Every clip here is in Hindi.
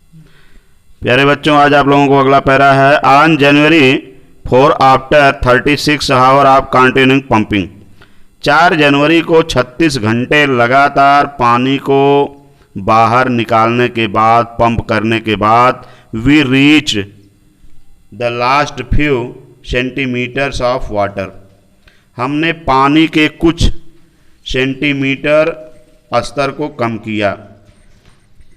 प्यारे बच्चों, आज आप लोगों को अगला पैरा है। On January 4 after 36 hour of continuing pumping. 4 जनवरी को 36 घंटे लगातार पानी को बाहर निकालने के बाद, पंप करने के बाद, we reach the last few centimetres of water. हमने पानी के कुछ सेंटीमीटर स्तर को कम किया,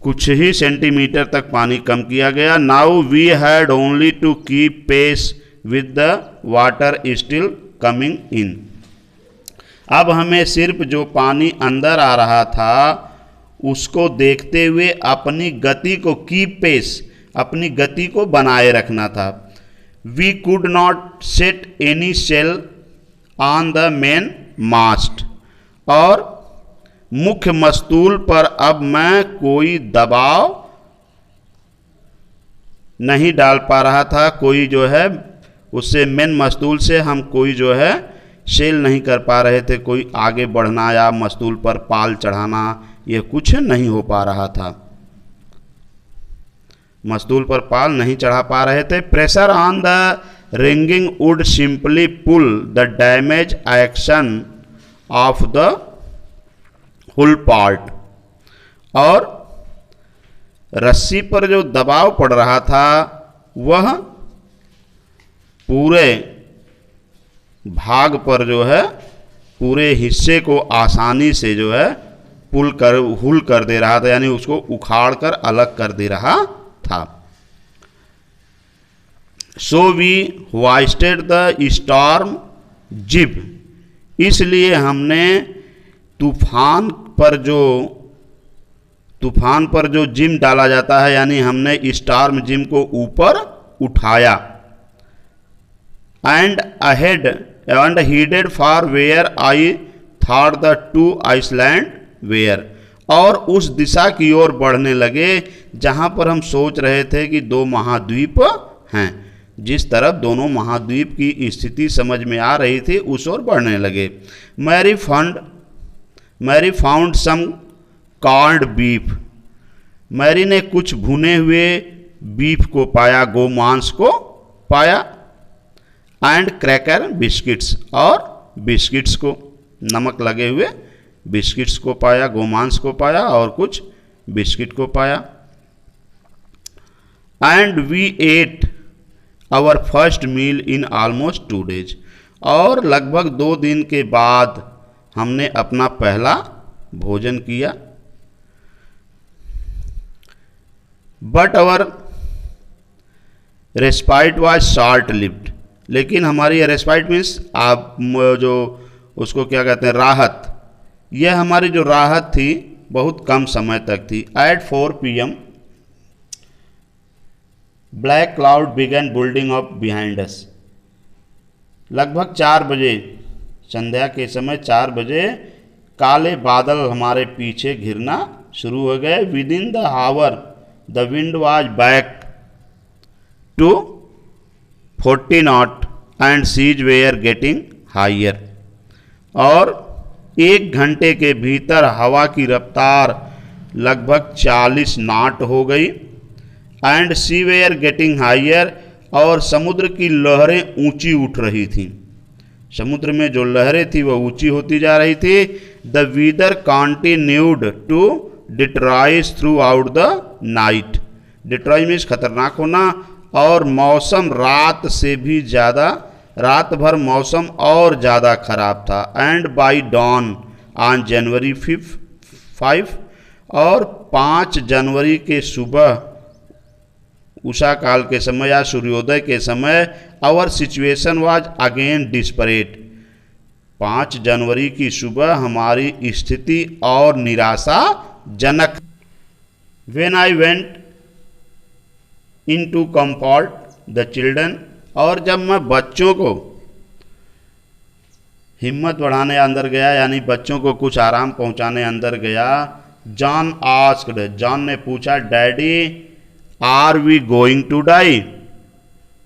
कुछ ही सेंटीमीटर तक पानी कम किया गया। Now we had only to keep pace with the water still coming in. अब हमें सिर्फ जो पानी अंदर आ रहा था उसको देखते हुए अपनी गति को, कीप पेस, अपनी गति को बनाए रखना था। We could not set any sail on the main mast. और मुख्य मस्तूल पर अब मैं कोई दबाव नहीं डाल पा रहा था, कोई जो है उससे, मेन मस्तूल से हम कोई जो है सेल नहीं कर पा रहे थे, कोई आगे बढ़ना या मस्तूल पर पाल चढ़ाना, यह कुछ नहीं हो पा रहा था, मस्तूल पर पाल नहीं चढ़ा पा रहे थे। Pressure on the ringing would simply pull the damage action of the hull part. और रस्सी पर जो दबाव पड़ रहा था वह पूरे भाग पर जो है, पूरे हिस्से को आसानी से जो है हुल कर दे रहा था, यानी उसको उखाड़ कर अलग कर दे रहा था। सो वी होइस्टेड द स्टॉर्म जिब। इसलिए हमने तूफान पर जो जिम डाला जाता है, यानी हमने स्टॉर्म जिम को ऊपर उठाया। And ahead and headed for where I thought the two Iceland where. और उस दिशा की ओर बढ़ने लगे जहां पर हम सोच रहे थे कि 2 महाद्वीप हैं। जिस तरफ दोनों महाद्वीप की स्थिति समझ में आ रही थी उस ओर बढ़ने लगे। Mary found some cold beef. Mary ने कुछ भुने हुए बीफ को पाया, गोमांस को पाया। एंड क्रैकर बिस्किट्स, और बिस्किट्स को, नमक लगे हुए बिस्किट्स को पाया, गोमांस को पाया और कुछ बिस्किट को पाया। And we ate our first meal in almost 2 days। और लगभग 2 दिन के बाद हमने अपना पहला भोजन किया। But our respite was short lived. लेकिन हमारी रेस्पाइट मीन्स आप जो उसको क्या कहते हैं, राहत, यह हमारी जो राहत थी बहुत कम समय तक थी। At 4 PM black cloud began building up behind us. लगभग 4 बजे, संध्या के समय 4 बजे काले बादल हमारे पीछे घिरना शुरू हो गए। Within the hour the wind was back to 40 knot and seas were getting higher. और 1 घंटे के भीतर हवा की रफ्तार लगभग 40 knot हो गई। And sea were getting higher, और समुद्र की लहरें ऊंची उठ रही थी। समुद्र में जो लहरें थी वह ऊंची होती जा रही थी। The weather continued to destroys throughout the night. Destroys means खतरनाक होना। और मौसम रात से भी ज़्यादा, रात भर मौसम और ज़्यादा खराब था। And by dawn on January 5, और 5 जनवरी के सुबह, उषा काल के समय या सूर्योदय के समय, our situation was again desperate. 5 जनवरी की सुबह हमारी स्थिति और निराशाजनक। When I went in to comfort the children. और जब मैं बच्चों को हिम्मत बढ़ाने अंदर गया, यानी बच्चों को कुछ आराम पहुंचाने अंदर गया, जॉन आस्क्ड, जॉन ने पूछा, daddy are we going to die.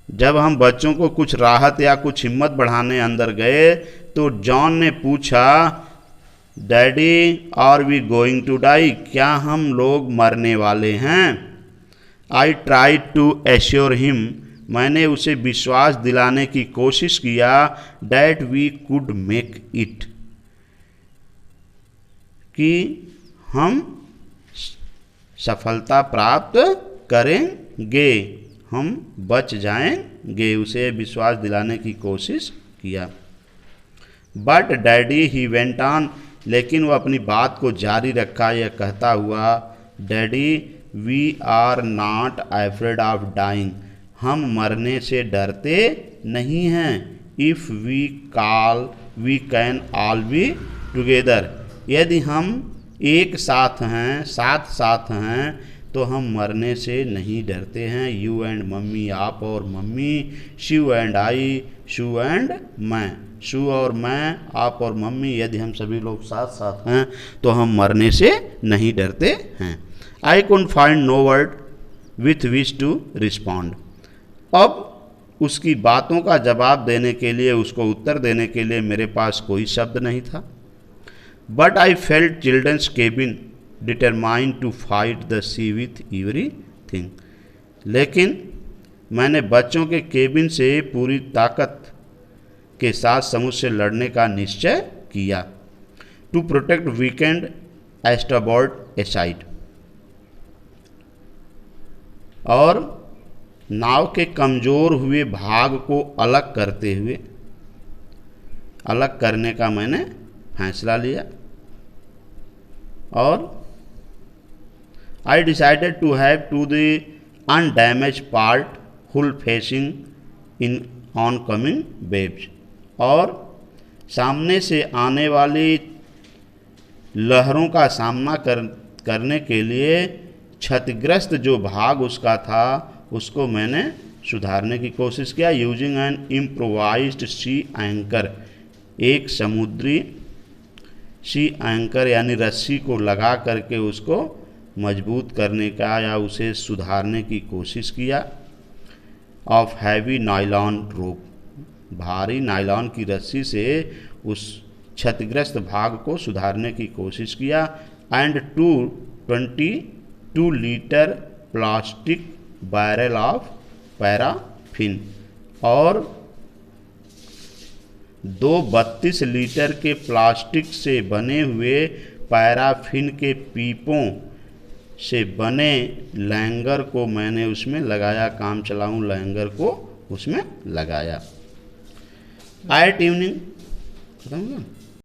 जब हम बच्चों को कुछ राहत या कुछ हिम्मत बढ़ाने अंदर गए तो जॉन ने पूछा, daddy are we going to die, क्या हम लोग मरने वाले हैं? I try to assure him, मैंने उसे विश्वास दिलाने की कोशिश किया, that we could make it, कि हम सफलता प्राप्त करेंगे, हम बच जाएंगे, उसे विश्वास दिलाने की कोशिश किया। But daddy he went on, लेकिन वो अपनी बात को जारी रखा, यह कहता हुआ, daddy we are not afraid of dying, हम मरने से डरते नहीं हैं, if we can all be together, यदि हम एक साथ हैं, साथ हैं, तो हम मरने से नहीं डरते हैं। यू एंड मम्मी, आप और mummy, Sue and I, Sue and मैं, शू और मैं, आप और मम्मी, यदि हम सभी लोग साथ साथ हैं तो हम मरने से नहीं डरते हैं। I could find no word with which to respond, अब उसकी बातों का जवाब देने के लिए, उसको उत्तर देने के लिए मेरे पास कोई शब्द नहीं था। But I felt children's cabin determined to fight the sea with everything, लेकिन मैंने बच्चों के केबिन से पूरी ताकत के साथ समुद्र से लड़ने का निश्चय किया। टू प्रोटेक्ट वीकेंड एस्टाबॉर्ड एसाइड, और नाव के कमज़ोर हुए भाग को अलग करते हुए, अलग करने का मैंने फैसला लिया। और I decided to have to the undamage part hull facing in oncoming waves, और सामने से आने वाली लहरों का सामना करने के लिए क्षतिग्रस्त जो भाग उसका था उसको मैंने सुधारने की कोशिश किया। यूजिंग एन इम्प्रोवाइज्ड सी एंकर, एक समुद्री सी एंकर यानी रस्सी को लगा करके उसको मजबूत करने का या उसे सुधारने की कोशिश किया। ऑफ हैवी नायलॉन रोप, भारी नायलॉन की रस्सी से उस क्षतिग्रस्त भाग को सुधारने की कोशिश किया। And 22 litre plastic barrel of paraffin, और 32 लीटर के प्लास्टिक से बने हुए पैराफिन के पीपों से बने लैंगर को मैंने उसमें लगाया, काम चलाऊं लैंगर को उसमें लगाया। एट इवनिंग, खत्म हुआ।